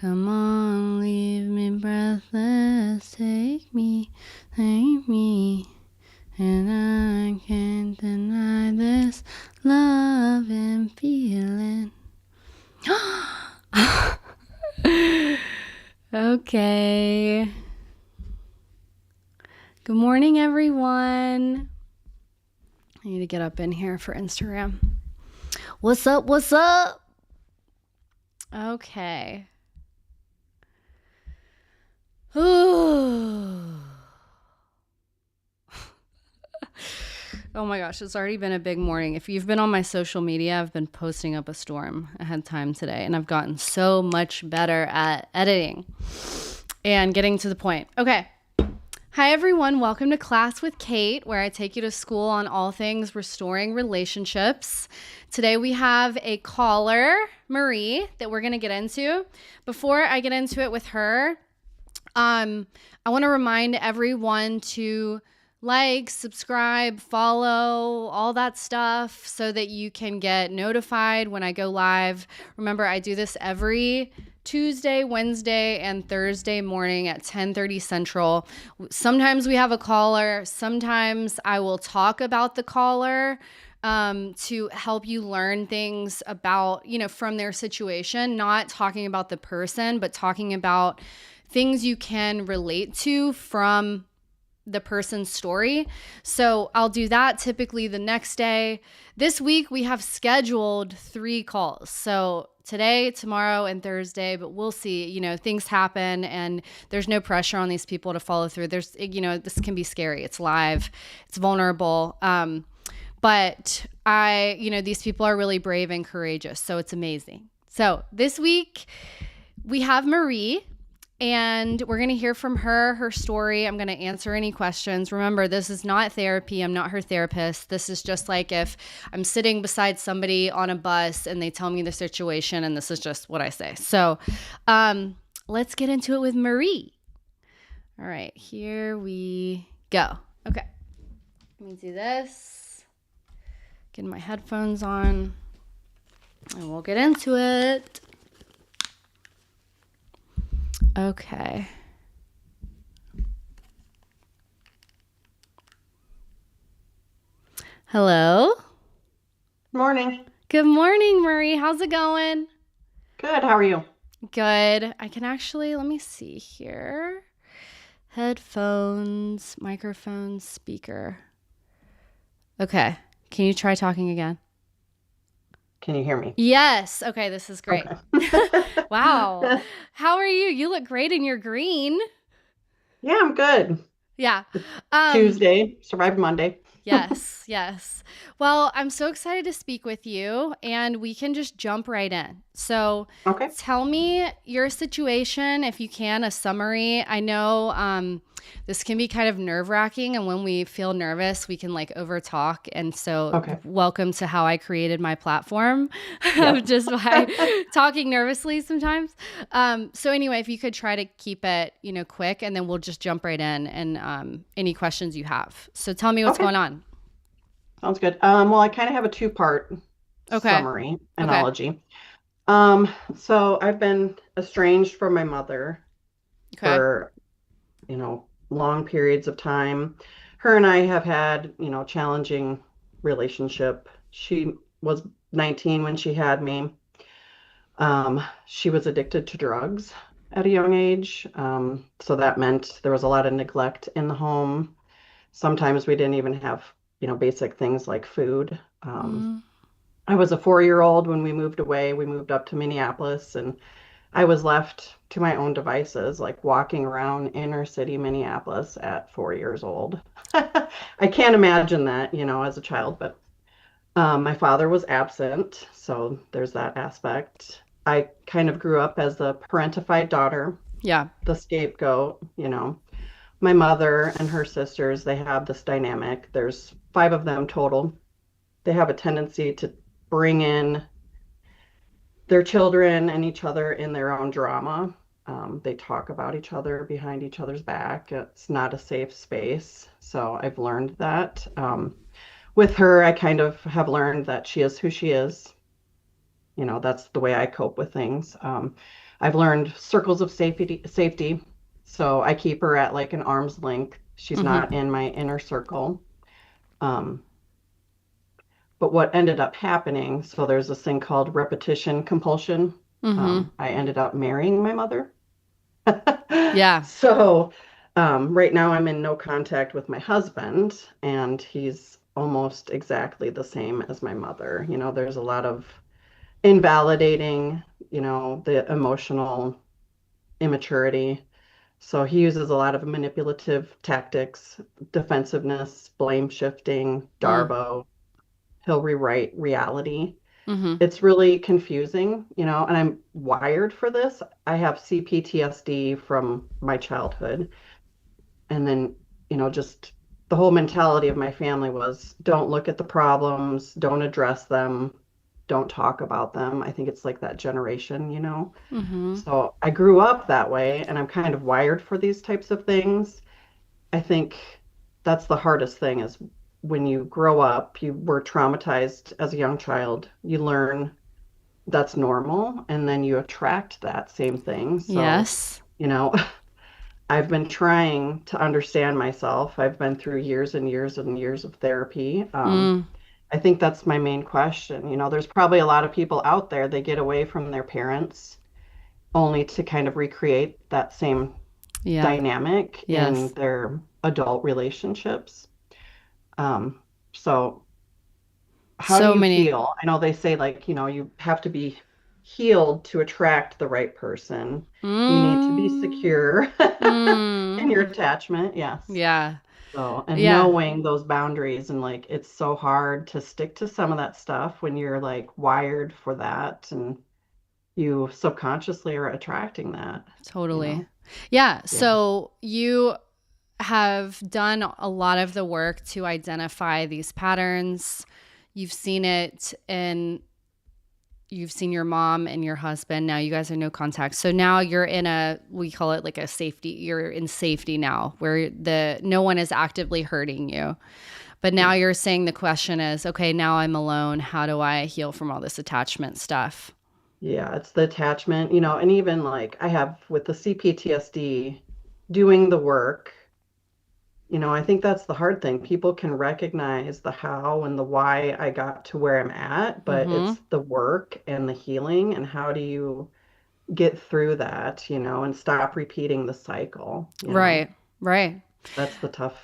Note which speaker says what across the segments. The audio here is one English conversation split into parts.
Speaker 1: Come on, leave me breathless. Take me, and I can't deny this love and feeling. Okay. Good morning, everyone. I need to get up in here for Instagram. What's up? What's up? Okay. Oh my gosh, it's already been a big morning. If you've been on my social media, I've been posting up a storm ahead of time today, and I've gotten so much better at editing and getting to the point. Okay. Hi, everyone. Welcome to Class with Kate, where I take you to school on all things restoring relationships. Today, we have a caller, Marie, that we're going to get into. Before I get into it with her, I want to remind everyone to like, subscribe, follow, all that stuff so that you can get notified when I go live. Remember, I do this every Tuesday, Wednesday, and Thursday morning at 10:30 Central. Sometimes we have a caller. Sometimes I will talk about the caller to help you learn things about, from their situation, not talking about the person, but talking about things you can relate to from the person's story. So I'll do that typically the next day. This week we have scheduled 3 calls. So today, tomorrow, and Thursday, but we'll see, things happen and there's no pressure on these people to follow through. This can be scary. It's live, it's vulnerable. But these people are really brave and courageous. So it's amazing. So this week we have Marie. And we're going to hear from her story. I'm going to answer any questions. Remember, this is not therapy. I'm not her therapist. This is just like if I'm sitting beside somebody on a bus and they tell me the situation, and this is just what I say. So let's get into it with Marie. All right, here we go. Okay, let me do this. Get my headphones on, and we'll get into it. Okay. Hello.
Speaker 2: Morning.
Speaker 1: Good morning, Marie. How's it going?
Speaker 2: Good. How are you?
Speaker 1: Good. I can actually, let me see here. Headphones, microphone, speaker. Okay. Can you try talking again?
Speaker 2: Can you hear me?
Speaker 1: Yes. Okay, this is great.
Speaker 2: Okay.
Speaker 1: Wow. How are you? You look great in your green.
Speaker 2: Yeah, I'm good.
Speaker 1: Yeah.
Speaker 2: Tuesday, survived Monday.
Speaker 1: Yes. Well, I'm so excited to speak with you, and we can just jump right in. So
Speaker 2: Okay.
Speaker 1: tell me your situation, if you can, a summary. I know this can be kind of nerve-wracking, and when we feel nervous, we can over talk. And so
Speaker 2: Okay.
Speaker 1: welcome to how I created my platform,
Speaker 2: Yep.
Speaker 1: just by talking nervously sometimes. So anyway, if you could try to keep it, quick, and then we'll just jump right in and any questions you have. So tell me what's
Speaker 2: Okay.
Speaker 1: going on.
Speaker 2: Sounds good. Well, I kind of have a 2-part
Speaker 1: Okay.
Speaker 2: summary
Speaker 1: Okay.
Speaker 2: analogy. So I've been estranged from my mother
Speaker 1: Okay.
Speaker 2: for, long periods of time. Her and I have had, challenging relationship. She was 19 when she had me. She was addicted to drugs at a young age. So that meant there was a lot of neglect in the home. Sometimes we didn't even have, basic things like food.
Speaker 1: Mm,
Speaker 2: I was a 4-year-old when we moved away. We moved up to Minneapolis, and I was left to my own devices, like walking around inner city Minneapolis at 4 years old. I can't imagine that, as a child, but my father was absent, so there's that aspect. I kind of grew up as the parentified daughter,
Speaker 1: yeah.
Speaker 2: the scapegoat. My mother and her sisters, they have this dynamic. There's 5 of them total. They have a tendency to bring in their children and each other in their own drama. They talk about each other behind each other's back. It's not a safe space. So I've learned that. With her, I kind of have learned that she is who she is. That's the way I cope with things. I've learned circles of safety. So I keep her at like an arm's length. She's
Speaker 1: Mm-hmm.
Speaker 2: not in my inner circle. Um, but what ended up happening, so there's this thing called repetition compulsion.
Speaker 1: Mm-hmm.
Speaker 2: I ended up marrying my mother.
Speaker 1: Yeah.
Speaker 2: So right now I'm in no contact with my husband, and he's almost exactly the same as my mother. There's a lot of invalidating, the emotional immaturity. So he uses a lot of manipulative tactics, defensiveness, blame shifting,
Speaker 1: Mm.
Speaker 2: Darbo. He'll rewrite reality.
Speaker 1: Mm-hmm.
Speaker 2: It's really confusing, and I'm wired for this. I have CPTSD from my childhood. And then, just the whole mentality of my family was don't look at the problems, don't address them, don't talk about them. I think it's like that generation.
Speaker 1: Mm-hmm.
Speaker 2: So I grew up that way and I'm kind of wired for these types of things. I think that's the hardest thing is when you grow up, you were traumatized as a young child, you learn that's normal and then you attract that same thing. So,
Speaker 1: Yes.
Speaker 2: you know, I've been trying to understand myself. I've been through years and years and years of therapy.
Speaker 1: Mm.
Speaker 2: I think that's my main question. There's probably a lot of people out there, they get away from their parents only to kind of recreate that same
Speaker 1: Yeah.
Speaker 2: dynamic in
Speaker 1: Yes.
Speaker 2: their adult relationships. Um, so how do
Speaker 1: So
Speaker 2: you
Speaker 1: many.
Speaker 2: feel? I know they say like, you have to be healed to attract the right person. You need to be
Speaker 1: Mm.
Speaker 2: secure in your
Speaker 1: Mm.
Speaker 2: attachment. Yes.
Speaker 1: Yeah.
Speaker 2: So, and
Speaker 1: Yeah.
Speaker 2: knowing those boundaries and like it's so hard to stick to some of that stuff when you're like wired for that and you subconsciously are attracting that, you
Speaker 1: Totally.
Speaker 2: know?
Speaker 1: Yeah.
Speaker 2: Yeah.
Speaker 1: So you have done a lot of the work to identify these patterns. You've seen it in you've seen your mom and your husband. Now you guys are no contact. So now you're in we call it like a safety. You're in safety now where no one is actively hurting you. But now
Speaker 2: Yeah.
Speaker 1: you're saying the question is, okay, now I'm alone. How do I heal from all this attachment stuff?
Speaker 2: Yeah, it's the attachment, and even like I have with the CPTSD doing the work. I think that's the hard thing. People can recognize the how and the why I got to where I'm at, but
Speaker 1: Mm-hmm.
Speaker 2: it's the work and the healing and how do you get through that, and stop repeating the cycle.
Speaker 1: Right. Right.
Speaker 2: That's the tough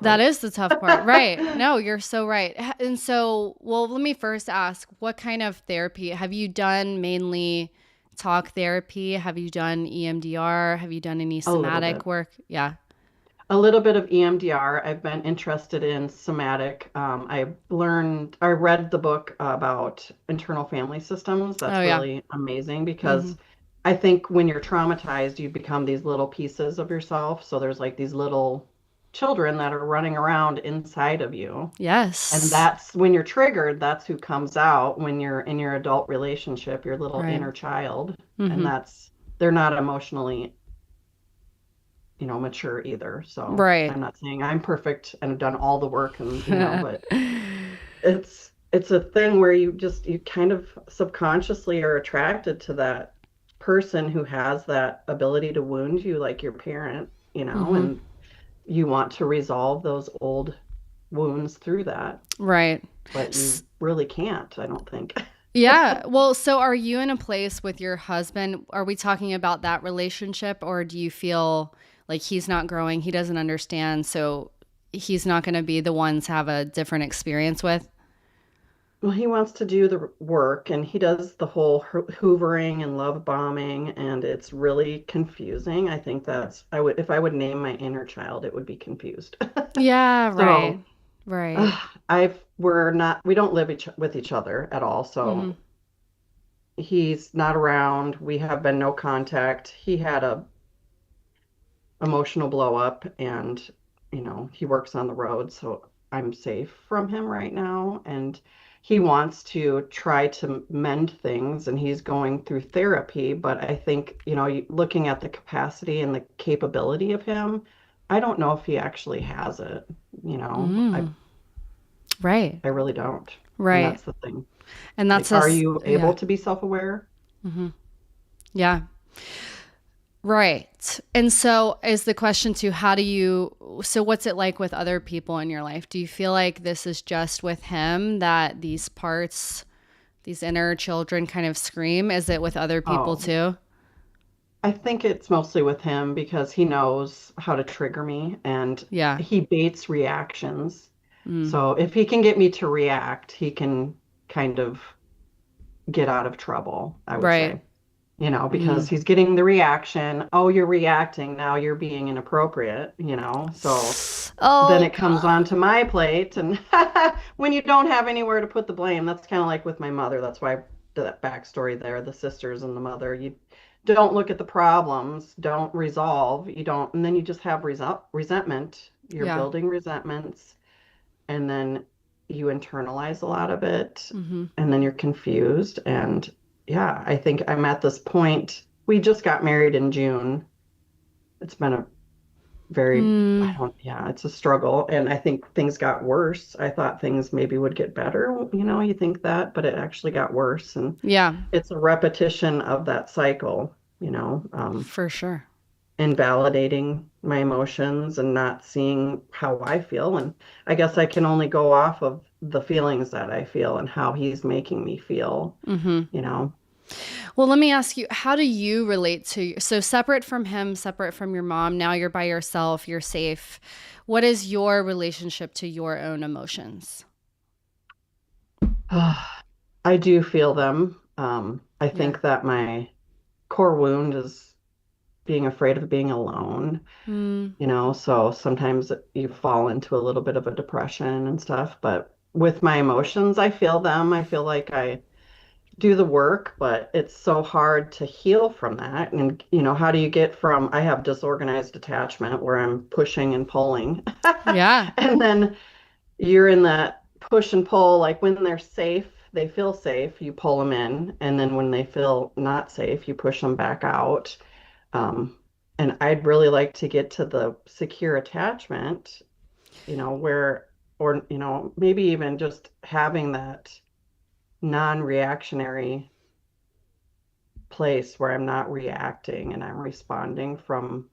Speaker 1: That
Speaker 2: part.
Speaker 1: is the tough part. Right. No, you're so right. And so, well, let me first ask, what kind of therapy have you done? Mainly talk therapy? Have you done EMDR? Have you done any
Speaker 2: A little
Speaker 1: somatic
Speaker 2: bit.
Speaker 1: work? Yeah.
Speaker 2: A little bit of EMDR. I've been interested in somatic. I read the book about internal family systems.
Speaker 1: Oh,
Speaker 2: That's
Speaker 1: yeah.
Speaker 2: really amazing
Speaker 1: Mm-hmm.
Speaker 2: because I think when you're traumatized, you become these little pieces of yourself. So there's like these little children that are running around inside of you. And
Speaker 1: Yes.
Speaker 2: that's when you're triggered, that's who comes out when you're in your adult relationship, your little
Speaker 1: Right.
Speaker 2: inner child. And
Speaker 1: Mm-hmm.
Speaker 2: they're not emotionally mature either. So
Speaker 1: Right.
Speaker 2: I'm not saying I'm perfect and have done all the work but it's a thing where you kind of subconsciously are attracted to that person who has that ability to wound you like your parent,
Speaker 1: Mm-hmm.
Speaker 2: and you want to resolve those old wounds through that,
Speaker 1: Right.
Speaker 2: but you really can't, I don't think.
Speaker 1: Yeah. Well, so are you in a place with your husband? Are we talking about that relationship, or do you feel like he's not growing? He doesn't understand. So he's not going to be the one to have a different experience with?
Speaker 2: Well, he wants to do the work and he does the whole hoovering and love bombing, and it's really confusing. I think if I would name my inner child, it would be confused.
Speaker 1: Yeah. Right.
Speaker 2: So,
Speaker 1: Right.
Speaker 2: we don't live with each other at all.
Speaker 1: Mm-hmm.
Speaker 2: So he's not around. We have been no contact. He had a emotional blow up and, he works on the road. So I'm safe from him right now. And he wants to try to mend things and he's going through therapy. But I think, looking at the capacity and the capability of him, I don't know if he actually has it. You know, I,
Speaker 1: Mm. Right.
Speaker 2: I really don't. And
Speaker 1: Right.
Speaker 2: that's the thing.
Speaker 1: And
Speaker 2: Like,
Speaker 1: that's
Speaker 2: are
Speaker 1: us.
Speaker 2: you able
Speaker 1: Yeah.
Speaker 2: to be self-aware?
Speaker 1: Mm-hmm. Yeah. Right. And so is the question too, so what's it like with other people in your life? Do you feel like this is just with him that these parts, these inner children kind of scream? Is it with other people
Speaker 2: Oh,
Speaker 1: too?
Speaker 2: I think it's mostly with him because he knows how to trigger me and
Speaker 1: Yeah.
Speaker 2: he baits reactions.
Speaker 1: Mm.
Speaker 2: So if he can get me to react, he can kind of get out of trouble, I would
Speaker 1: Right.
Speaker 2: say. Because
Speaker 1: Mm.
Speaker 2: he's getting the reaction. Oh, you're reacting. Now you're being inappropriate. So then
Speaker 1: Oh
Speaker 2: it comes
Speaker 1: God.
Speaker 2: onto my plate. And when you don't have anywhere to put the blame, that's kind of like with my mother. That's why that backstory there, the sisters and the mother, you don't look at the problems, don't resolve, you don't, and then you just have resentment. You're
Speaker 1: Yeah.
Speaker 2: building resentments, and then you internalize a lot of it,
Speaker 1: Mm-hmm.
Speaker 2: and then you're confused. And yeah, I think I'm at this point. We just got married in June. It's been a very, I
Speaker 1: Mm.
Speaker 2: don't, yeah, it's a struggle. And I think things got worse. I thought things maybe would get better. You think that, but it actually got worse. And
Speaker 1: Yeah,
Speaker 2: it's a repetition of that cycle,
Speaker 1: for sure.
Speaker 2: invalidating my emotions and not seeing how I feel. And I guess I can only go off of the feelings that I feel and how he's making me feel,
Speaker 1: Mm-hmm.
Speaker 2: you know.
Speaker 1: Well, let me ask you, how do you relate to, so separate from him, separate from your mom, now you're by yourself, you're safe. What is your relationship to your own emotions?
Speaker 2: I do feel them. I
Speaker 1: Yeah.
Speaker 2: think that my core wound is being afraid of being alone,
Speaker 1: Mm,
Speaker 2: so sometimes you fall into a little bit of a depression and stuff. But with my emotions, I feel them. I feel like I do the work, but it's so hard to heal from that. And, how do you get from, I have disorganized attachment where I'm pushing and pulling.
Speaker 1: yeah.
Speaker 2: And then you're in that push and pull, like when they're safe, they feel safe, you pull them in. And then when they feel not safe, you push them back out. Um, and I'd really like to get to the secure attachment, where, or, maybe even just having that non-reactionary place where I'm not reacting and I'm responding from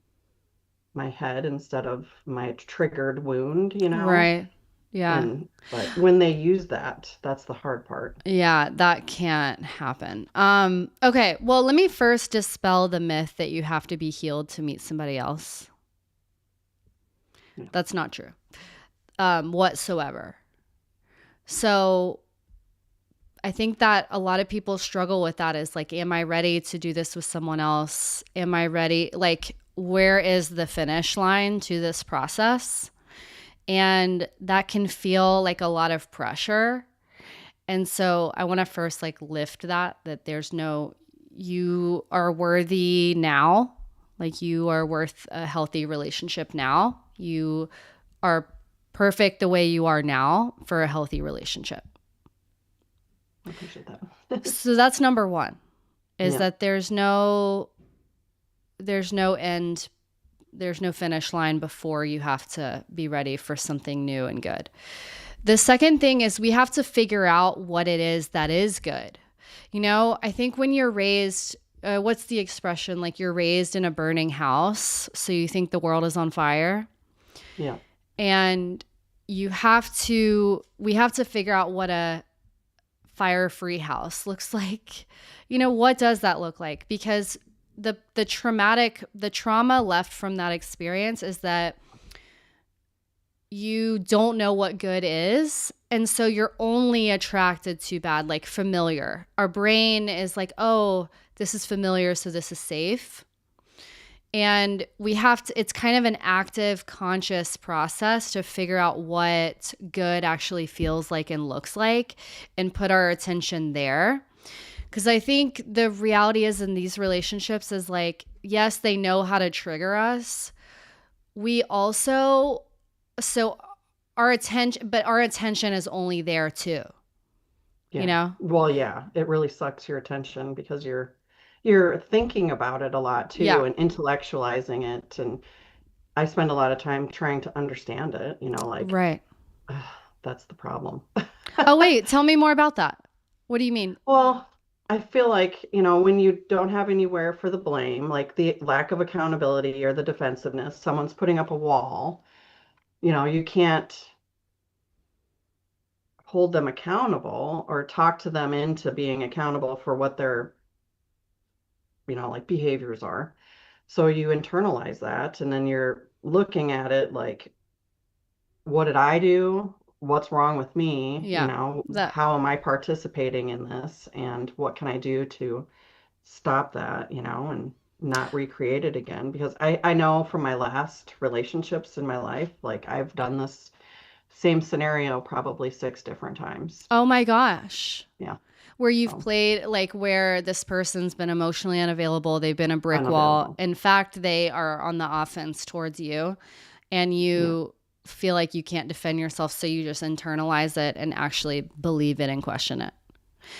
Speaker 2: my head instead of my triggered wound.
Speaker 1: Right. Yeah.
Speaker 2: But when they use that, that's the hard part.
Speaker 1: Yeah, that can't happen. Okay, well, let me first dispel the myth that you have to be healed to meet somebody else.
Speaker 2: Yeah.
Speaker 1: That's not true. Whatsoever. So I think that a lot of people struggle with that is like, am I ready to do this with someone else? Am I ready? Like, where is the finish line to this process? And that can feel like a lot of pressure. And so I want to first like lift that there's no, you are worthy now. Like you are worth a healthy relationship now. You are perfect the way you are now for a healthy relationship.
Speaker 2: I appreciate that.
Speaker 1: So that's number one is
Speaker 2: Yeah.
Speaker 1: that there's no end, there's no finish line before you have to be ready for something new and good. The second thing is we have to figure out what it is that is good. I think when you're raised, what's the expression? Like you're raised in a burning house, so you think the world is on fire.
Speaker 2: Yeah.
Speaker 1: And we have to figure out what a fire-free house looks like. What does that look like? Because the trauma left from that experience is that you don't know what good is. And so you're only attracted to bad, like familiar. Our brain is like, oh, this is familiar, so this is safe. And it's kind of an active, conscious process to figure out what good actually feels like and looks like and put our attention there. Because I think the reality is in these relationships is like, yes, they know how to trigger us. We also, so our attention is only there too, you
Speaker 2: Yeah.
Speaker 1: know?
Speaker 2: Well, yeah, it really sucks your attention because you're thinking about it a lot too
Speaker 1: Yeah,
Speaker 2: and intellectualizing it. And I spend a lot of time trying to understand it, like
Speaker 1: right.
Speaker 2: that's the problem.
Speaker 1: Oh, wait, tell me more about that. What do you mean?
Speaker 2: Well, I feel like, when you don't have anywhere for the blame, like the lack of accountability or the defensiveness, someone's putting up a wall, you can't hold them accountable or talk to them into being accountable for what their, like behaviors are. So you internalize that and then you're looking at it like, what did I do? What's wrong with me?
Speaker 1: Yeah. That
Speaker 2: How am I participating in this? And what can I do to stop that, and not recreate it again? Because I know from my last relationships in my life, like I've done this same scenario probably 6 different times.
Speaker 1: Oh my gosh.
Speaker 2: Yeah.
Speaker 1: Where you've
Speaker 2: So
Speaker 1: played like where this person's been emotionally unavailable, they've been a brick wall.
Speaker 2: unavailable.
Speaker 1: In fact, they are on the offense towards you and
Speaker 2: Yeah.
Speaker 1: you feel like you can't defend yourself, so you just internalize it and actually believe it and question it.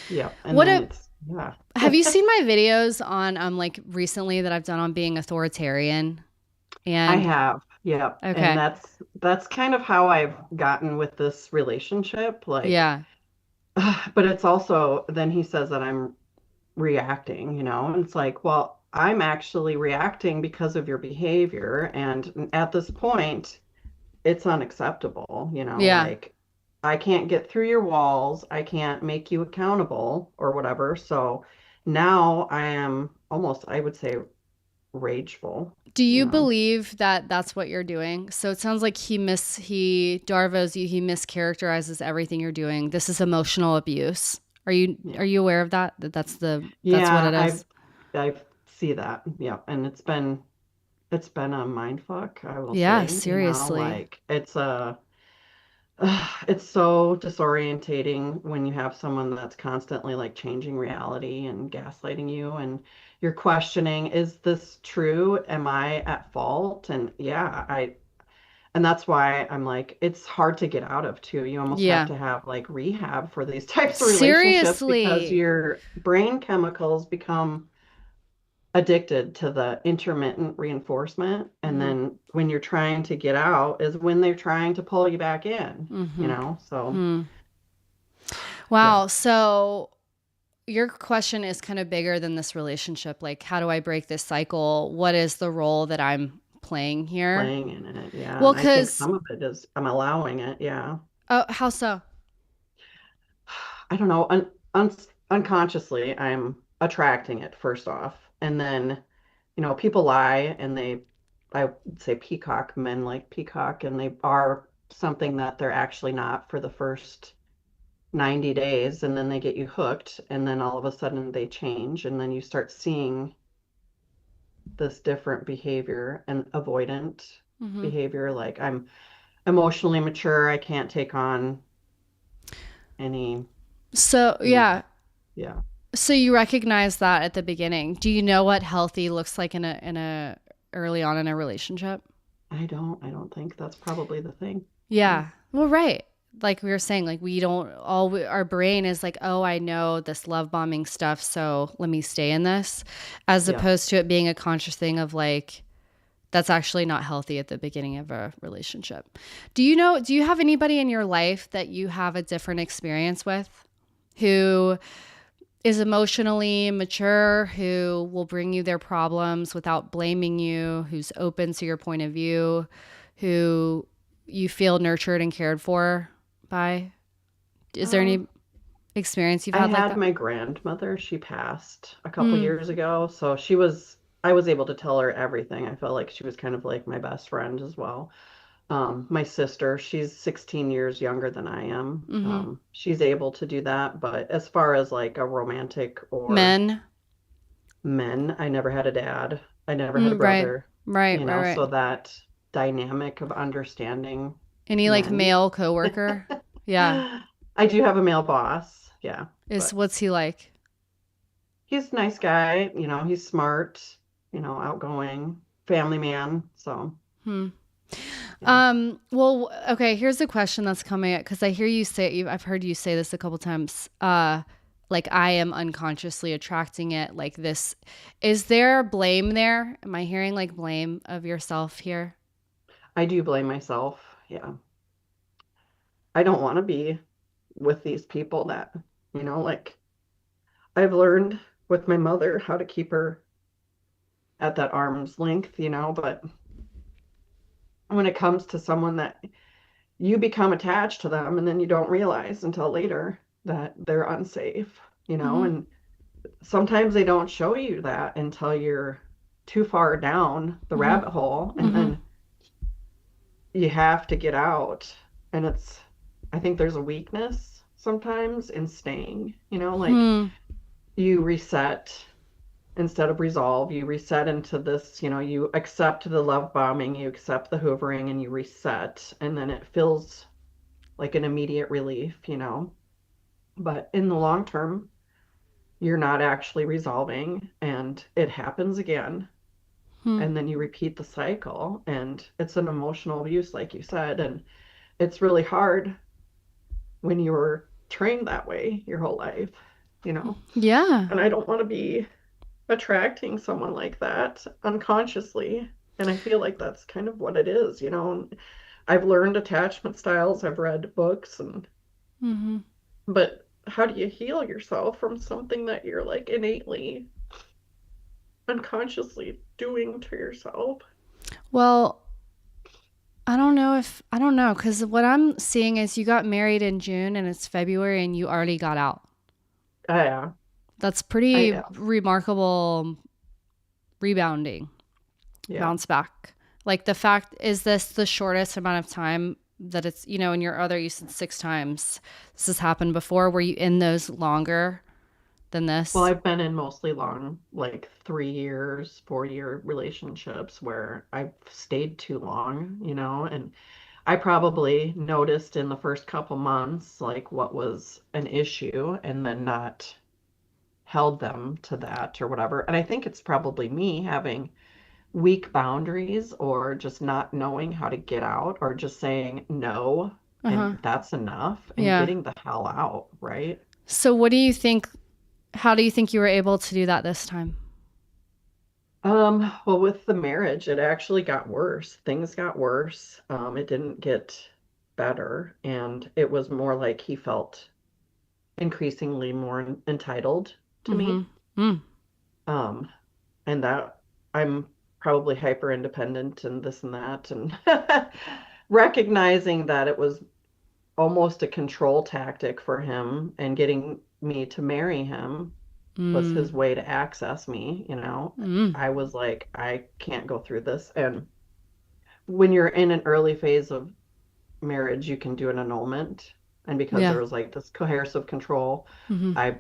Speaker 2: Yeah. And
Speaker 1: What
Speaker 2: then
Speaker 1: a
Speaker 2: it's, yeah.
Speaker 1: Have you seen my videos on like recently that I've done on being authoritarian?
Speaker 2: I
Speaker 1: And
Speaker 2: have. Yeah. And
Speaker 1: okay.
Speaker 2: that's kind of how I've gotten with this relationship. Like,
Speaker 1: Yeah.
Speaker 2: but it's also, then he says that I'm reacting, and it's like, well, I'm actually reacting because of your behavior. And at this point, it's unacceptable,
Speaker 1: Yeah.
Speaker 2: like I can't get through your walls. I can't make you accountable or whatever. So now I am almost, I would say, rageful,
Speaker 1: Do
Speaker 2: you
Speaker 1: you
Speaker 2: know.
Speaker 1: believe that that's what you're doing? So it sounds like he Darvo's you. He mischaracterizes everything you're doing. This is emotional abuse.
Speaker 2: Yeah.
Speaker 1: Are you aware of that? That's what
Speaker 2: Yeah,
Speaker 1: it
Speaker 2: I
Speaker 1: is.
Speaker 2: I see that. Yeah. And it's been a mind fuck, I will
Speaker 1: Yeah,
Speaker 2: say,
Speaker 1: seriously.
Speaker 2: like it's so disorientating when you have someone that's constantly like changing reality and gaslighting you, and you're questioning, is this true? Am I at fault? And yeah, and that's why I'm like, it's hard to get out of too. You almost have
Speaker 1: Yeah.
Speaker 2: to have like rehab for these types of relationships because
Speaker 1: Seriously.
Speaker 2: your brain chemicals become addicted to the intermittent reinforcement. And
Speaker 1: Mhm.
Speaker 2: then when you're trying to get out is when they're trying to pull you back in,
Speaker 1: Mhm.
Speaker 2: So
Speaker 1: Hmm.
Speaker 2: yeah,
Speaker 1: Wow. So your question is kind of bigger than this relationship. Like, how do I break this cycle? What is the role that I'm playing here?
Speaker 2: playing in it. Yeah.
Speaker 1: Well,
Speaker 2: And I think
Speaker 1: because,
Speaker 2: some of it is I'm allowing it. Yeah.
Speaker 1: oh, how so?
Speaker 2: I don't know. Unconsciously, I'm attracting it first off. And then, people lie and I would say peacock, men like peacock, and they are something that they're actually not for the first 90 days. And then they get you hooked. And then all of a sudden they change. And then you start seeing this different behavior and avoidant
Speaker 1: Hmm.
Speaker 2: behavior. Like I'm emotionally mature. I can't take on any,
Speaker 1: So,
Speaker 2: you know,
Speaker 1: yeah.
Speaker 2: yeah.
Speaker 1: So you recognize that at the beginning. Do you know what healthy looks like in a early on in a relationship?
Speaker 2: I don't think that's probably the thing. Yeah.
Speaker 1: Yeah. Well, right. Like we were saying, like we don't our brain is like, oh, I know this love bombing stuff, so let me stay in this, as
Speaker 2: Yeah.
Speaker 1: opposed to it being a conscious thing of like, that's actually not healthy at the beginning of a relationship. Do you have anybody in your life that you have a different experience with who is emotionally mature, who will bring you their problems without blaming you, who's open to your point of view, who you feel nurtured and cared for by? Is there
Speaker 2: Um,
Speaker 1: any experience you've
Speaker 2: I
Speaker 1: had like
Speaker 2: had
Speaker 1: that?
Speaker 2: my grandmother, she passed a couple
Speaker 1: Mm,
Speaker 2: years ago, so I was able to tell her everything. I felt like she was kind of like my best friend as well. My sister, she's 16 years younger than I am.
Speaker 1: mm-hmm.
Speaker 2: She's able to do that, but as far as like a romantic or
Speaker 1: Men.
Speaker 2: men, I never had a dad. I never had a
Speaker 1: Mm, right.
Speaker 2: brother,
Speaker 1: Right, right,
Speaker 2: so
Speaker 1: right.
Speaker 2: that dynamic of understanding
Speaker 1: Any like
Speaker 2: men.
Speaker 1: male coworker? Yeah.
Speaker 2: I do have a male boss, yeah,
Speaker 1: Is
Speaker 2: but
Speaker 1: what's he like?
Speaker 2: he's a nice guy, he's smart, outgoing, family man. So,
Speaker 1: Hmm.
Speaker 2: yeah.
Speaker 1: Well, okay, here's a question that's coming up because I hear you say I've heard you say this a couple times. Like I am unconsciously attracting it like this. Is there blame there? Am I hearing like blame of yourself here?
Speaker 2: I do blame myself. Yeah. I don't want to be with these people that, like I've learned with my mother how to keep her at that arm's length, but when it comes to someone that you become attached to them and then you don't realize until later that they're unsafe,
Speaker 1: Mm-hmm.
Speaker 2: and sometimes they don't show you that until you're too far down the
Speaker 1: Mm-hmm.
Speaker 2: rabbit hole and
Speaker 1: Mm-hmm.
Speaker 2: then you have to get out. And I think there's a weakness sometimes in staying, like
Speaker 1: Hmm.
Speaker 2: you reset instead of resolve, you reset into this, you accept the love bombing, you accept the hoovering, and you reset. And then it feels like an immediate relief. But in the long term, you're not actually resolving and it happens again.
Speaker 1: Hmm.
Speaker 2: And then you repeat the cycle and it's an emotional abuse, like you said. And it's really hard when you were trained that way your whole life.
Speaker 1: Yeah.
Speaker 2: And I don't want to be attracting someone like that unconsciously. And I feel like that's kind of what it is. I've learned attachment styles, I've read books
Speaker 1: Mm-hmm.
Speaker 2: but how do you heal yourself from something that you're like innately unconsciously doing to yourself?
Speaker 1: Well, I don't know, because what I'm seeing is you got married in June and it's February and you already got out.
Speaker 2: Yeah,
Speaker 1: That's
Speaker 2: I
Speaker 1: pretty
Speaker 2: am.
Speaker 1: remarkable rebounding,
Speaker 2: Yeah.
Speaker 1: bounce back. Like the fact, is this the shortest amount of time that it's, in your other, you said 6 times this has happened before. Were you in those longer than
Speaker 2: Well,
Speaker 1: this?
Speaker 2: I've been in mostly long, like 3 years, 4-year relationships where I've stayed too long, and I probably noticed in the first couple months like what was an issue and then not held them to that or whatever. And I think it's probably me having weak boundaries or just not knowing how to get out or just saying no
Speaker 1: Uh-huh.
Speaker 2: and that's enough and
Speaker 1: Yeah.
Speaker 2: getting the hell out, right?
Speaker 1: So what do you think, how do you think you were able to do that this time?
Speaker 2: Well, with the marriage, it actually got worse. Things got worse. It didn't get better, and it was more like he felt increasingly more entitled to
Speaker 1: Mm-hmm.
Speaker 2: me.
Speaker 1: Mm.
Speaker 2: Um, and that I'm probably hyper independent and this and that, and recognizing that it was almost a control tactic for him and getting me to marry him was
Speaker 1: Mm.
Speaker 2: his way to access me.
Speaker 1: Mm.
Speaker 2: I was like, I can't go through this. And when you're in an early phase of marriage, you can do an annulment. And because
Speaker 1: Yeah.
Speaker 2: there was like this coercive control,
Speaker 1: Mm-hmm.
Speaker 2: I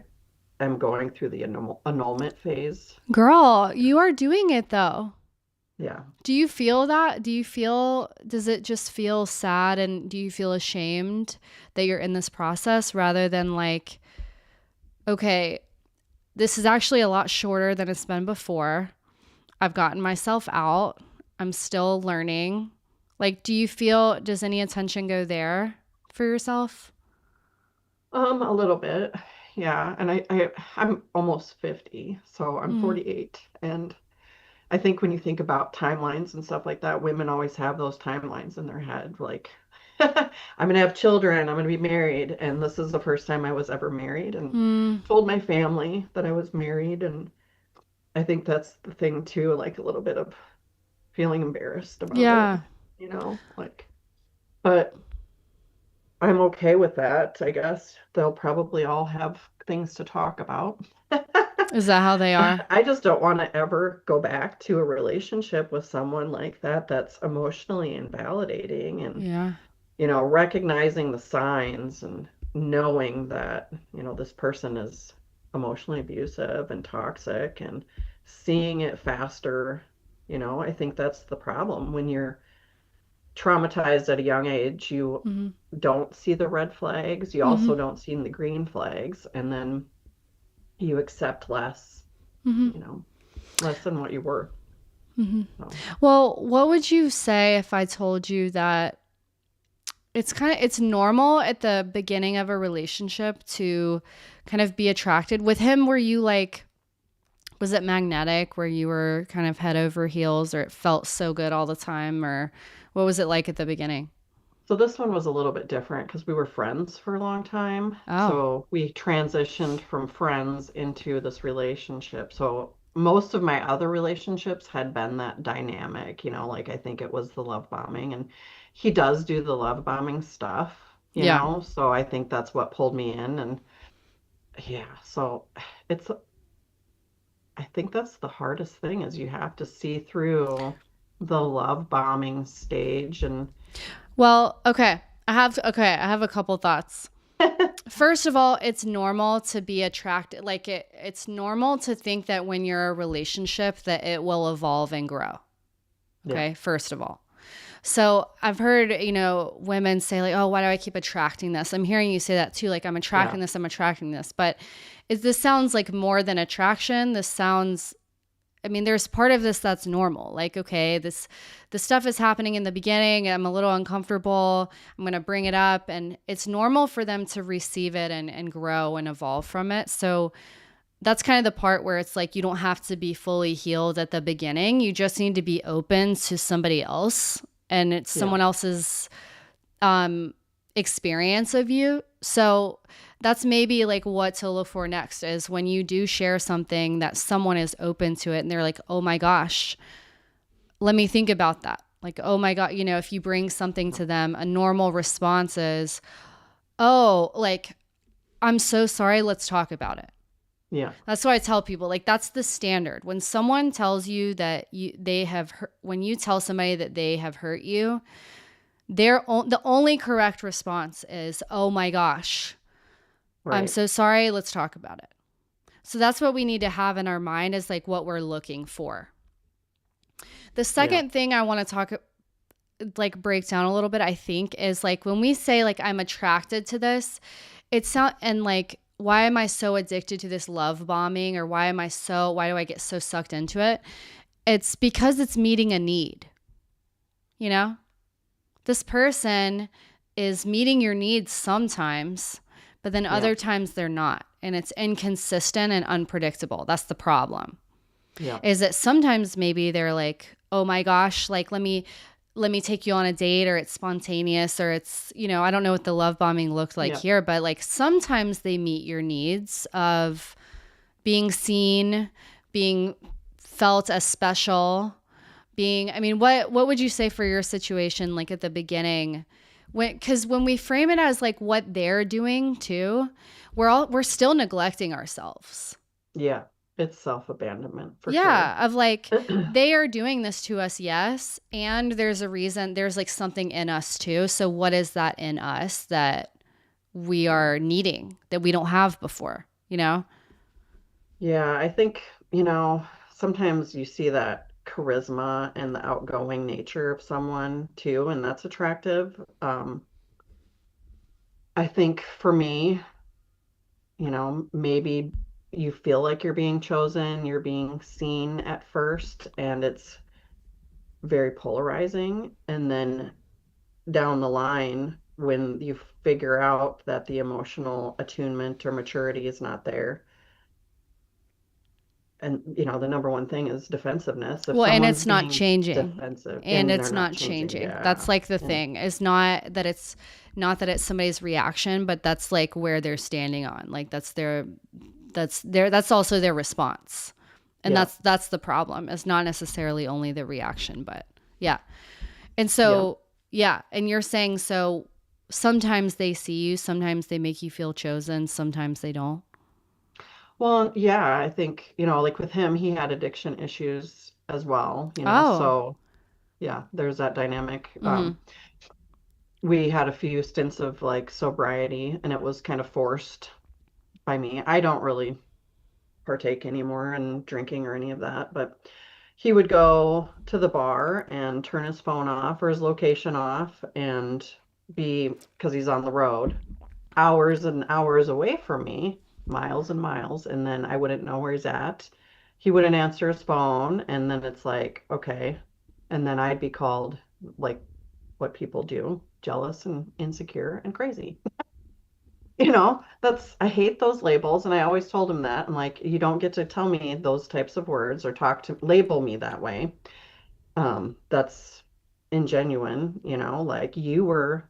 Speaker 2: am going through the annulment phase.
Speaker 1: Girl, you are doing it though.
Speaker 2: Yeah.
Speaker 1: Do you feel that? Does it just feel sad and do you feel ashamed that you're in this process rather than like, okay, this is actually a lot shorter than it's been before. I've gotten myself out. I'm still learning. Like, does any attention go there for yourself?
Speaker 2: A little bit. Yeah. And I'm almost 50, so I'm
Speaker 1: Mm,
Speaker 2: 48. And I think when you think about timelines and stuff like that, women always have those timelines in their head. Like, I'm going to have children, I'm going to be married. And this is the first time I was ever married and
Speaker 1: mm,
Speaker 2: told my family that I was married. And I think that's the thing too, like a little bit of feeling embarrassed about it,
Speaker 1: yeah.
Speaker 2: like, but I'm okay with that, I guess. They'll probably all have things to talk about.
Speaker 1: Is that how they are?
Speaker 2: I just don't want to ever go back to a relationship with someone like that that's emotionally invalidating and,
Speaker 1: Yeah.
Speaker 2: recognizing the signs and knowing that, this person is emotionally abusive and toxic and seeing it faster. I think that's the problem. When you're traumatized at a young age, you
Speaker 1: Mm-hmm.
Speaker 2: don't see the red flags, you
Speaker 1: Mm-hmm.
Speaker 2: also don't see the green flags, and then you accept less,
Speaker 1: Mm-hmm.
Speaker 2: you know, less than what you were.
Speaker 1: Mm-hmm.
Speaker 2: So,
Speaker 1: Well, what would you say if I told you that it's normal at the beginning of a relationship to kind of be attracted with him? Were you like, was it magnetic where you were kind of head over heels or it felt so good all the time, or what was it like at the beginning?
Speaker 2: So this one was a little bit different because we were friends for a long time.
Speaker 1: Oh,
Speaker 2: So we transitioned from friends into this relationship. So most of my other relationships had been that dynamic, like I think it was the love bombing, and he does do the love bombing stuff,
Speaker 1: yeah.
Speaker 2: so I think that's what pulled me in. And yeah, so it's I think that's the hardest thing is you have to see through the love bombing stage and
Speaker 1: Well, I have a couple thoughts. First of all, it's normal to be attracted. Like it's normal to think that when you're a relationship that it will evolve and grow.
Speaker 2: yeah,
Speaker 1: Okay, first of all. So I've heard, women say like, "Oh, why do I keep attracting this?" I'm hearing you say that too. Like, I'm
Speaker 2: yeah,
Speaker 1: attracting this, I'm attracting this. But this sounds like more than attraction. This sounds, I mean, there's part of this that's normal. Like, okay, this stuff is happening in the beginning. I'm a little uncomfortable. I'm going to bring it up. And it's normal for them to receive it and grow and evolve from it. So that's kind of the part where it's like you don't have to be fully healed at the beginning. You just need to be open to somebody else and it's
Speaker 2: yeah,
Speaker 1: someone else's um, experience of you. So that's maybe like what to look for next is when you do share something that someone is open to it and they're like, oh my gosh, let me think about that. Like, oh my God, if you bring something to them, a normal response is, oh, like, I'm so sorry. Let's talk about it.
Speaker 2: yeah,
Speaker 1: That's why I tell people like that's the standard. When someone tells you that they have when you tell somebody that they have hurt you, the only correct response is, "Oh my gosh, I'm
Speaker 2: right.
Speaker 1: so sorry. Let's talk about it." So that's what we need to have in our mind is like what we're looking for. The
Speaker 2: Yeah,
Speaker 1: second thing I want to talk like break down a little bit, I think, is like when we say like I'm attracted to this, it's not and like why am I so addicted to this love bombing or why do I get so sucked into it? It's because it's meeting a need, you know? This person is meeting your needs sometimes, but then
Speaker 2: yeah,
Speaker 1: other times they're not. And it's inconsistent and unpredictable. That's the problem.
Speaker 2: yeah,
Speaker 1: Is that sometimes maybe they're like, "Oh my gosh, like let me take you on a date," or it's spontaneous or it's, I don't know what the love bombing looked like
Speaker 2: yeah,
Speaker 1: here, but like sometimes they meet your needs of being seen, being felt as special, I mean, what would you say for your situation like at the beginning? Cuz when we frame it as like what they're doing too, we're still neglecting ourselves.
Speaker 2: yeah. It's self-abandonment for sure.
Speaker 1: Yeah, of like they are doing this to us, yes, and there's a reason, there's like something in us too. So what is that in us that we
Speaker 2: Yeah.
Speaker 1: are needing that we don't have before, you know?
Speaker 2: Yeah, I think, sometimes you see that charisma and the outgoing nature of someone too, and that's attractive. I think for me, maybe you feel like you're being chosen, you're being seen at first, and it's very polarizing. And then down the line, when you figure out that the emotional attunement or maturity is not there, and the number one thing is defensiveness. If
Speaker 1: Well, and
Speaker 2: someone's
Speaker 1: it's not
Speaker 2: being
Speaker 1: changing.
Speaker 2: defensive
Speaker 1: And
Speaker 2: and they're
Speaker 1: it's
Speaker 2: not
Speaker 1: not
Speaker 2: changing,
Speaker 1: changing.
Speaker 2: yeah.
Speaker 1: That's like the
Speaker 2: And
Speaker 1: thing. It's not that it's somebody's reaction, but that's like where they're standing on. Like that's also their response. And
Speaker 2: yeah,
Speaker 1: that's the problem. It's not necessarily only the reaction, but yeah. And
Speaker 2: yeah.
Speaker 1: so, yeah, and you're saying so sometimes they see you, sometimes they make you feel chosen, sometimes they don't.
Speaker 2: Well, yeah, I think, like with him, he had addiction issues as well,
Speaker 1: Oh.
Speaker 2: so yeah, there's that dynamic.
Speaker 1: Mhm.
Speaker 2: We had a few stints of like sobriety and it was kind of forced by me. I don't really partake anymore in drinking or any of that, but he would go to the bar and turn his phone off or his location off and be, because he's on the road, hours and hours away from me, miles and miles, and then I wouldn't know where he's at. He wouldn't answer his phone, and then it's like, okay. And then I'd be called like what people do, jealous and insecure and crazy. I hate those labels. And I always told him that. I'm like, you don't get to tell me those types of words or label me that way. That's ingenuine, like you were.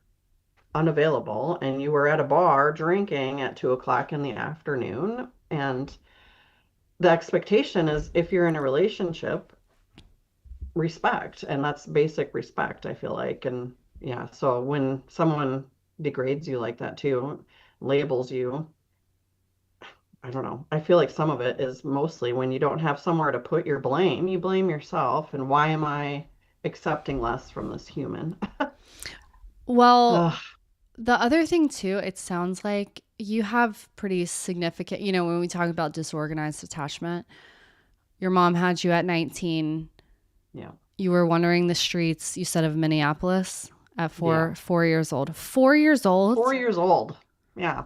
Speaker 2: unavailable and you were at a bar drinking at 2 o'clock in the afternoon. And the expectation is if you're in a relationship, respect. And that's basic respect, I feel like. And yeah, so when someone degrades you like that too, labels you, I don't know. I feel like some of it is mostly when you don't have somewhere to put your blame, you blame yourself. And why am I accepting less from this human?
Speaker 1: Well,
Speaker 2: Ugh,
Speaker 1: the other thing too, it sounds like you have pretty significant, when we talk about disorganized attachment, your mom had you at 19.
Speaker 2: yeah,
Speaker 1: You were wandering the streets, you said, of Minneapolis at
Speaker 2: yeah.
Speaker 1: 4 years old. 4 years old?
Speaker 2: 4 years old. Yeah,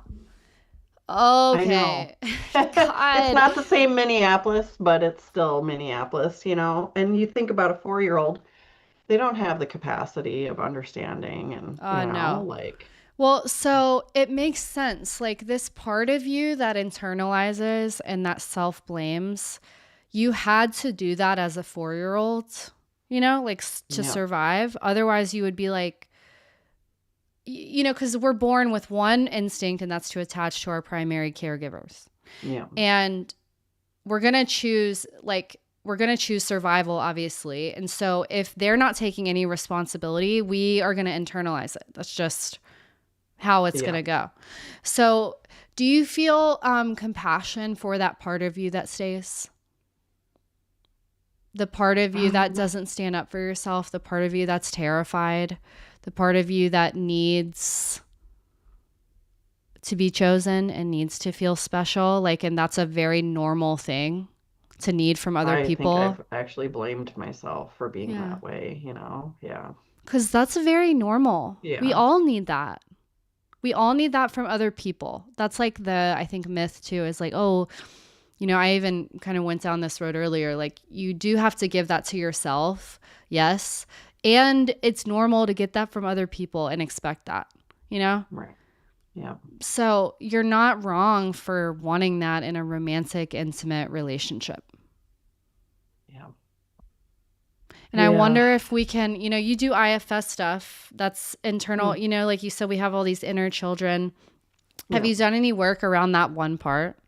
Speaker 2: I know.
Speaker 1: Okay.
Speaker 2: It's
Speaker 1: God.
Speaker 2: not the same Minneapolis, but it's still Minneapolis. And you think about a 4-year-old, they don't have the capacity of understanding and,
Speaker 1: No.
Speaker 2: like,
Speaker 1: Well, so it makes sense. Like this part of you that internalizes and that self blames, you had to do that as a 4-year old, like to
Speaker 2: yeah,
Speaker 1: survive. Otherwise, you would be like, because we're born with one instinct, and that's to attach to our primary caregivers.
Speaker 2: yeah,
Speaker 1: And we're going to choose survival, obviously. And so if they're not taking any responsibility, we are going to internalize it. That's just how it's going
Speaker 2: yeah.
Speaker 1: to go. So do you feel compassion for that part of you that stays? The part of you that
Speaker 2: Um,
Speaker 1: doesn't stand up for yourself, the part of you that's terrified, the part of you that needs to be chosen and needs to feel special, and that's a very normal thing to need from other
Speaker 2: I think
Speaker 1: people.
Speaker 2: I've actually blamed myself for being
Speaker 1: Yeah.
Speaker 2: that way. Yeah,
Speaker 1: Because that's very normal. We
Speaker 2: yeah,
Speaker 1: all need that. We all need that from other people. That's like I think, myth too is like, oh, I even kind of went down this road earlier. Like, you do have to give that to yourself. Yes. And it's normal to get that from other people and expect that.
Speaker 2: right. Yeah,
Speaker 1: So you're not wrong for wanting that in a romantic, intimate relationship.
Speaker 2: yeah,
Speaker 1: And I
Speaker 2: yeah,
Speaker 1: wonder if we can, you do IFS stuff that's internal,
Speaker 2: mm,
Speaker 1: like you said, we have all these inner children. Have
Speaker 2: yeah.
Speaker 1: you done any work around that one part?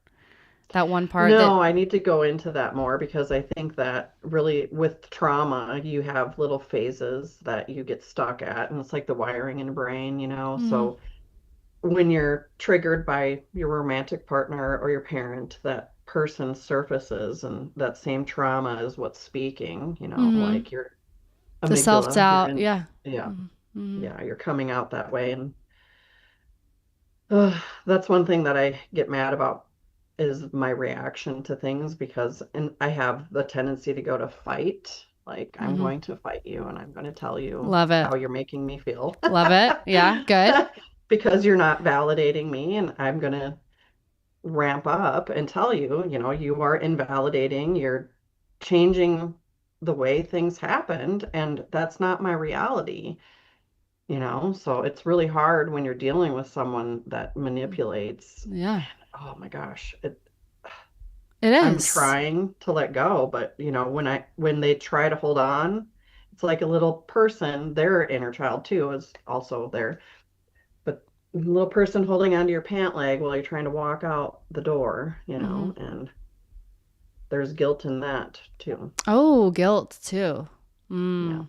Speaker 1: That one part that,
Speaker 2: No, I need to go into that more because I think that really with trauma, you have little phases that you get stuck at, and it's like the wiring in the brain.
Speaker 1: Mhm.
Speaker 2: So when you're triggered by your romantic partner or your parent, that person surfaces, and that same trauma is what's speaking,
Speaker 1: Mhm.
Speaker 2: like your
Speaker 1: The
Speaker 2: amygdala, you're
Speaker 1: self-doubt.
Speaker 2: in,
Speaker 1: Yeah.
Speaker 2: yeah,
Speaker 1: Mhm.
Speaker 2: yeah, you're coming out that way. And that's one thing that I get mad about is my reaction to things and I have the tendency to go to fight. Like, I'm
Speaker 1: Mhm.
Speaker 2: going to fight you and I'm going to tell you
Speaker 1: Love it.
Speaker 2: how you're making me feel
Speaker 1: Love it. Yeah, good.
Speaker 2: because you're not validating me, and I'm going to ramp up and tell you, you are invalidating, you're changing the way things happened, and that's not my reality. So it's really hard when you're dealing with someone that manipulates.
Speaker 1: Yeah.
Speaker 2: Oh my gosh,
Speaker 1: It
Speaker 2: I'm
Speaker 1: is.
Speaker 2: trying to let go, but when they try to hold on, it's like a little person, their inner child too is also there, but a little person holding onto your pant leg while you're trying to walk out the door,
Speaker 1: Mhm.
Speaker 2: and there's guilt in that too.
Speaker 1: Oh, guilt too.
Speaker 2: Yeah.
Speaker 1: Mm.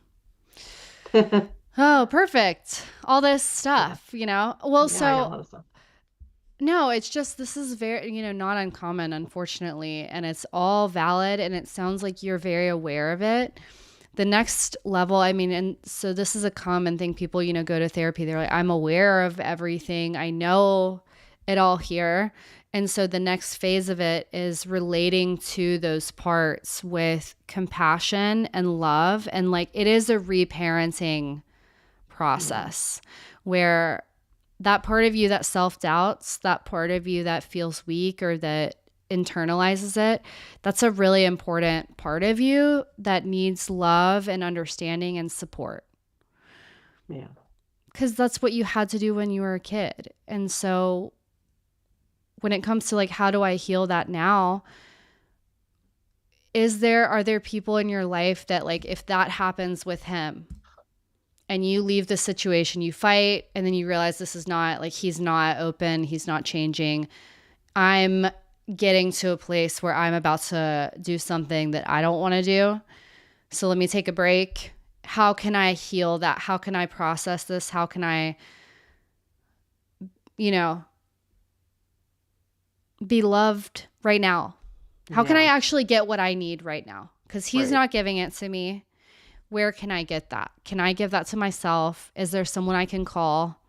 Speaker 1: Oh, perfect. All this
Speaker 2: Yeah.
Speaker 1: stuff. Well,
Speaker 2: Yeah, I got a
Speaker 1: so
Speaker 2: lot of stuff.
Speaker 1: no, it's just this is very, not uncommon, unfortunately, and it's all valid, and it sounds like you're very aware of it. The next level, I mean, and so this is a common thing people, go to therapy. They're like, I'm aware of everything. I know it all here. And so the next phase of it is relating to those parts with compassion and love. And like, it is a reparenting
Speaker 2: Yeah.
Speaker 1: process where that part of you that self doubts, that part of you that feels weak or that internalizes it, that's a really important part of you that needs love and understanding and support.
Speaker 2: Yeah.
Speaker 1: Because that's what you had to do when you were a kid. And so when it comes to like, how do I heal that now? Are there people in your life that like, if that happens with him and you leave the situation, you fight, and then you realize this is not like, he's not open, he's not changing. I'm getting to a place where I'm about to do something that I don't want to do. So let me take a break. How can I heal that? How can I process this? How can I, be loved right now? How can I actually get what I need right now? Because he's not giving it to me. Where can I get that? Can I give that to myself? Is there someone I can call?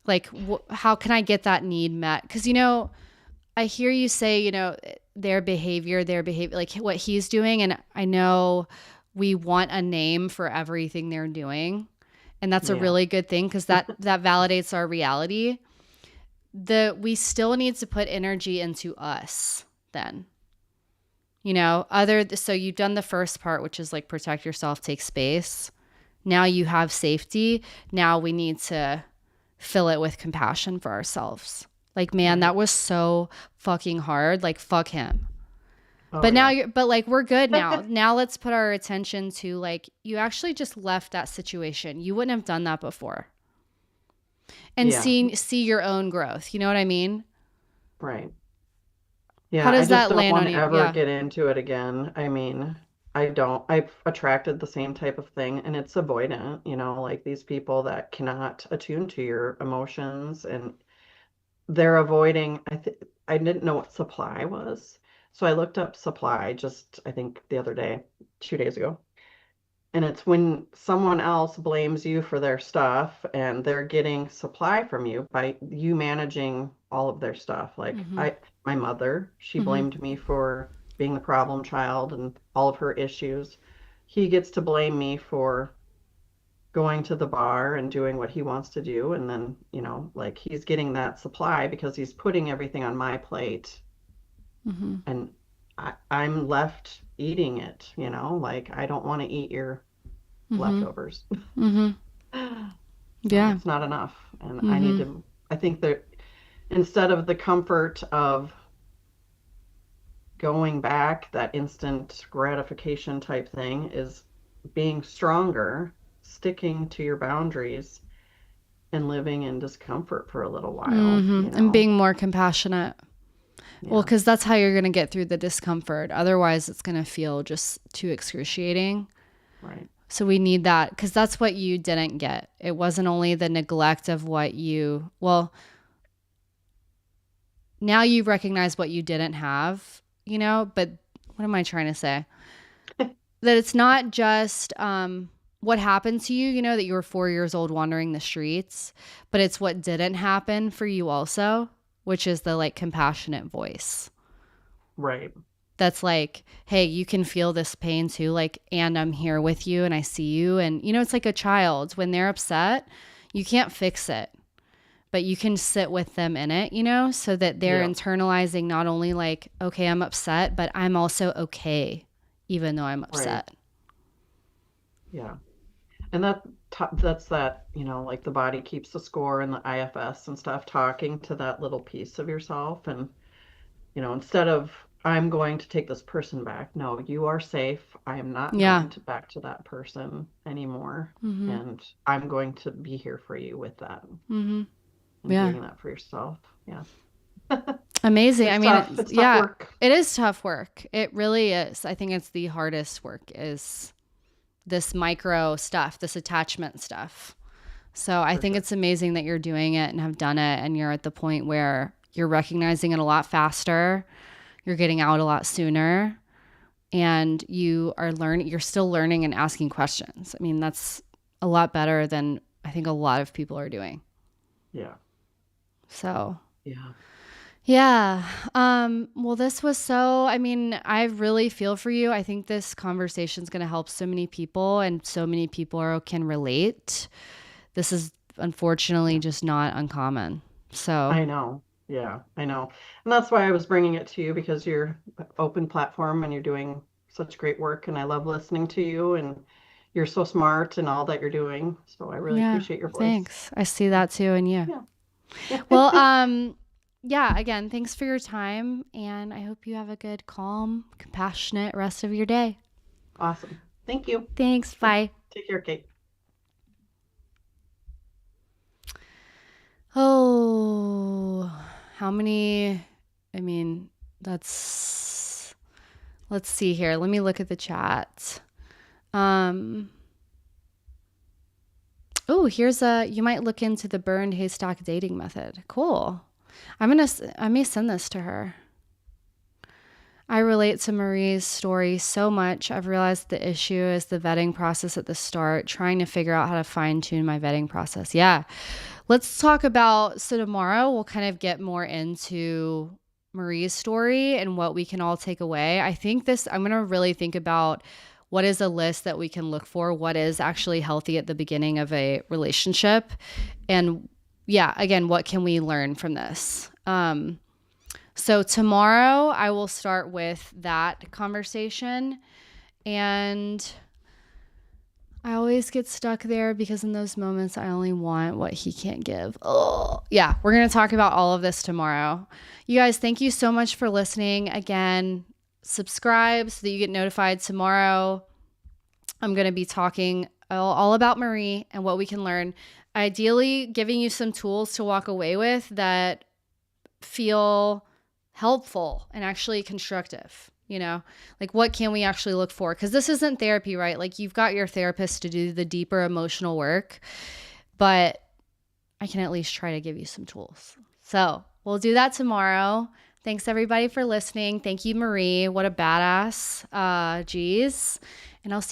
Speaker 1: Like, how can I get that need met? Because, I hear you say, their behavior, like what he's doing. And I know we want a name for everything they're doing. And that's a really good thing, because that validates our reality. We still need to put energy into us then. So you've done the first part, which is like protect yourself, take space. Now you have safety. Now we need to fill it with compassion for ourselves. Like, man, that was so fucking hard. Like, fuck him. Oh, but now we're good now. Now let's put our attention to, like, you actually just left that situation. You wouldn't have done that before. And see your own growth. You know what I mean?
Speaker 2: Right. Yeah.
Speaker 1: How does that land on you?
Speaker 2: I don't want to ever get into it again. I mean, I've attracted the same type of thing, and it's avoidant, like these people that cannot attune to your emotions, and they're avoiding. I didn't know what supply was. So I looked up supply just, I think the other day, 2 days ago. And it's when someone else blames you for their stuff and they're getting supply from you by you managing all of their stuff. Like my mother, she blamed me for being the problem child and all of her issues. He gets to blame me for going to the bar and doing what he wants to do. And then, like he's getting that supply because he's putting everything on my plate. And I'm left eating it, like I don't want to eat your leftovers.
Speaker 1: Yeah.
Speaker 2: It's not enough. And I think that instead of the comfort of going back, that instant gratification type thing, is being stronger, sticking to your boundaries, and living in discomfort for a little while.
Speaker 1: And being more compassionate. Well, because that's how you're going to get through the discomfort. Otherwise, it's going to feel just too excruciating.
Speaker 2: Right.
Speaker 1: So we need that, because that's what you didn't get. It wasn't only the neglect of now you recognize what you didn't have, but what am I trying to say? That it's not just what happened to you, that you were 4 years old wandering the streets, but it's what didn't happen for you also, which is the like compassionate voice.
Speaker 2: Right.
Speaker 1: That's like, hey, you can feel this pain too, like, and I'm here with you and I see you. And, it's like a child. When they're upset, you can't fix it, but you can sit with them in it, so that they're internalizing not only like, okay, I'm upset, but I'm also okay, even though I'm upset.
Speaker 2: Right. Yeah. And that's that, like the body keeps the score and the IFS and stuff, talking to that little piece of yourself. And, instead of, I'm going to take this person back. No, you are safe. I am not going back to that person anymore. And I'm going to be here for you with that. And doing that for yourself. Yeah.
Speaker 1: Amazing.
Speaker 2: It's tough work.
Speaker 1: It is tough work. It really is. I think it's the hardest work, is this micro stuff, this attachment stuff. So I think it's amazing that you're doing it and have done it, and you're at the point where you're recognizing it a lot faster. You're getting out a lot sooner, and you're still learning and asking questions. I mean, that's a lot better than I think a lot of people are doing.
Speaker 2: Yeah.
Speaker 1: So.
Speaker 2: Yeah.
Speaker 1: Yeah. Well, this was I really feel for you. I think this conversation is going to help so many people, and so many people can relate. This is unfortunately just not uncommon. So
Speaker 2: I know. Yeah, I know. And that's why I was bringing it to you, because you're an open platform and you're doing such great work, and I love listening to you, and you're so smart in all that you're doing. So I really appreciate your voice.
Speaker 1: Thanks. I see that too in you.
Speaker 2: Yeah.
Speaker 1: Well, again, thanks for your time, and I hope you have a good, calm, compassionate rest of your day.
Speaker 2: Awesome. Thank you.
Speaker 1: Thanks. Bye.
Speaker 2: Take care, Kate.
Speaker 1: Oh, how many? I mean, that's, let's see here. Let me look at the chat. Oh, you might look into the burned haystack dating method. Cool. I may send this to her. I relate to Marie's story so much. I've realized the issue is the vetting process at the start, trying to figure out how to fine tune my vetting process. Yeah. Let's talk about, so tomorrow we'll kind of get more into Marie's story and what we can all take away. I'm going to really think about what is a list that we can look for, what is actually healthy at the beginning of a relationship. And yeah, again, what can we learn from this? So tomorrow I will start with that conversation, and I always get stuck there because in those moments I only want what he can't give. Oh, yeah, we're going to talk about all of this tomorrow. You guys, thank you so much for listening. Again, subscribe so that you get notified tomorrow. I'm going to be talking all about Marie and what we can learn. Ideally, giving you some tools to walk away with that feel helpful and actually constructive, like what can we actually look for? Because this isn't therapy, right? Like you've got your therapist to do the deeper emotional work, but I can at least try to give you some tools. So we'll do that tomorrow. Thanks everybody for listening. Thank you, Marie. What a badass. Geez. And I'll see